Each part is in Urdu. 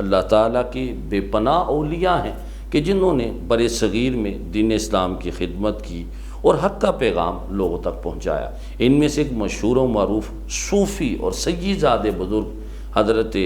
اللہ تعالیٰ کے بے پناہ اولیاء ہیں کہ جنہوں نے برِ صغیر میں دین اسلام کی خدمت کی اور حق کا پیغام لوگوں تک پہنچایا۔ ان میں سے ایک مشہور و معروف صوفی اور سید زادے بزرگ حضرت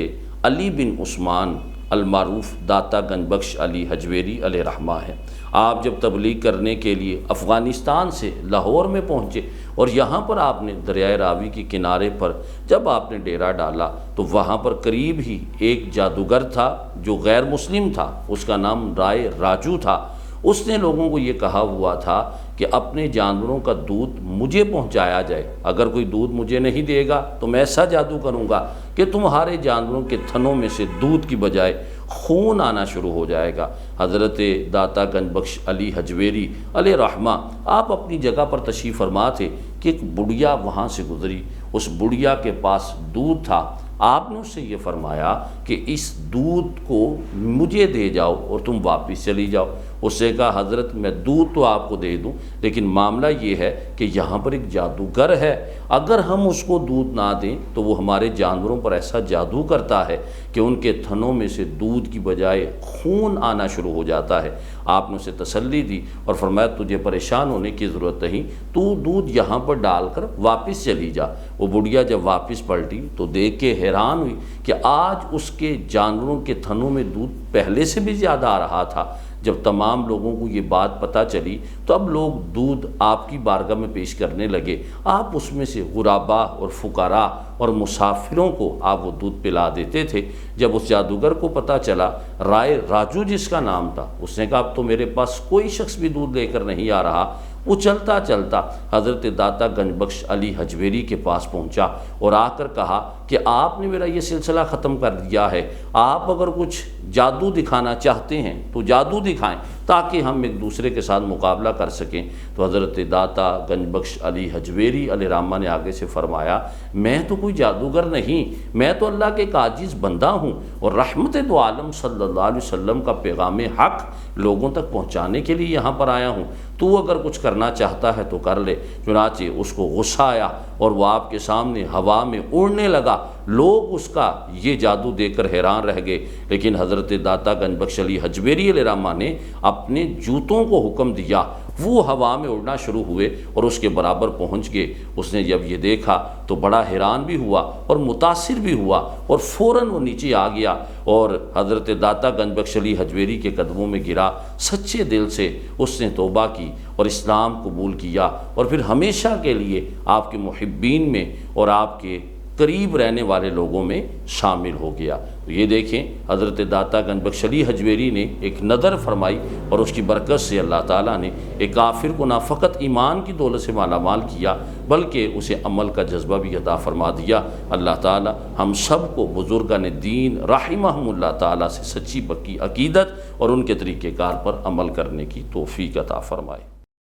علی بن عثمان المعروف داتا گنج بخش علی حجویری علیہ رحمہ ہے۔ آپ جب تبلیغ کرنے کے لیے افغانستان سے لاہور میں پہنچے اور یہاں پر آپ نے دریائے راوی کے کنارے پر جب آپ نے ڈیرا ڈالا تو وہاں پر قریب ہی ایک جادوگر تھا جو غیر مسلم تھا، اس کا نام رائے راجو تھا۔ اس نے لوگوں کو یہ کہا ہوا تھا کہ اپنے جانوروں کا دودھ مجھے پہنچایا جائے، اگر کوئی دودھ مجھے نہیں دے گا تو میں ایسا جادو کروں گا کہ تمہارے جانوروں کے تھنوں میں سے دودھ کی بجائے خون آنا شروع ہو جائے گا۔ حضرت داتا گنج بخش علی حجویری علیہ رحمہ آپ اپنی جگہ پر تشریف فرما تھے کہ ایک بڑھیا وہاں سے گزری، اس بڑھیا کے پاس دودھ تھا۔ آپ نے اس سے یہ فرمایا کہ اس دودھ کو مجھے دے جاؤ اور تم واپس چلی جاؤ۔ اس نے کہا حضرت میں دودھ تو آپ کو دے دوں لیکن معاملہ یہ ہے کہ یہاں پر ایک جادوگر ہے، اگر ہم اس کو دودھ نہ دیں تو وہ ہمارے جانوروں پر ایسا جادو کرتا ہے کہ ان کے تھنوں میں سے دودھ کی بجائے خون آنا شروع ہو جاتا ہے۔ آپ نے اسے تسلی دی اور فرمایا تجھے پریشان ہونے کی ضرورت نہیں، تو دودھ یہاں پر ڈال کر واپس چلی جا۔ وہ بڑھیا جب واپس پلٹی تو دیکھ کے حیران ہوئی کہ آج اس کے جانوروں کے تھنوں میں دودھ پہلے سے بھی زیادہ آ رہا تھا۔ جب تمام لوگوں کو یہ بات پتہ چلی تو اب لوگ دودھ آپ کی بارگاہ میں پیش کرنے لگے۔ آپ اس میں سے غربا اور فقراء اور مسافروں کو آپ وہ دودھ پلا دیتے تھے۔ جب اس جادوگر کو پتہ چلا، رائے راجو جس کا نام تھا، اس نے کہا اب تو میرے پاس کوئی شخص بھی دودھ لے کر نہیں آ رہا۔ وہ چلتا چلتا حضرت داتا گنج بخش علی حجویری کے پاس پہنچا اور آ کر کہا کہ آپ نے میرا یہ سلسلہ ختم کر دیا ہے، آپ اگر کچھ جادو دکھانا چاہتے ہیں تو جادو دکھائیں تاکہ ہم ایک دوسرے کے ساتھ مقابلہ کر سکیں۔ تو حضرت داتا گنج بخش علی حجویری علیہ رحمہ نے آگے سے فرمایا میں تو کوئی جادوگر نہیں، میں تو اللہ کے ایک عاجز بندہ ہوں اور رحمت دو عالم صلی اللہ علیہ وسلم کا پیغام حق لوگوں تک پہنچانے کے لیے یہاں پر آیا ہوں، تو اگر کچھ کرنا چاہتا ہے تو کر لے۔ چنانچہ اس کو غصہ آیا اور وہ آپ کے سامنے ہوا میں اڑنے لگا۔ لوگ اس کا یہ جادو دیکھ کر حیران رہ گئے، لیکن حضرت داتا گنج بخش علی حجویری علیہ رحمہ نے اپنے جوتوں کو حکم دیا، وہ ہوا میں اڑنا شروع ہوئے اور اس کے برابر پہنچ گئے۔ اس نے جب یہ دیکھا تو بڑا حیران بھی ہوا اور متاثر بھی ہوا اور فوراً وہ نیچے آ گیا اور حضرت داتا گنج بخش علی حجویری کے قدموں میں گرا۔ سچے دل سے اس نے توبہ کی اور اسلام قبول کیا اور پھر ہمیشہ کے لیے آپ کے محبین میں اور آپ کے قریب رہنے والے لوگوں میں شامل ہو گیا۔ تو یہ دیکھیں حضرت داتا گنج بخش علی حجویری نے ایک نظر فرمائی اور اس کی برکت سے اللہ تعالیٰ نے ایک کافر کو نہ فقط ایمان کی دولت سے مالا مال کیا بلکہ اسے عمل کا جذبہ بھی عطا فرما دیا۔ اللہ تعالیٰ ہم سب کو بزرگان دین رحمہم اللہ تعالیٰ سے سچی پکی عقیدت اور ان کے طریقہ کار پر عمل کرنے کی توفیق عطا فرمائے۔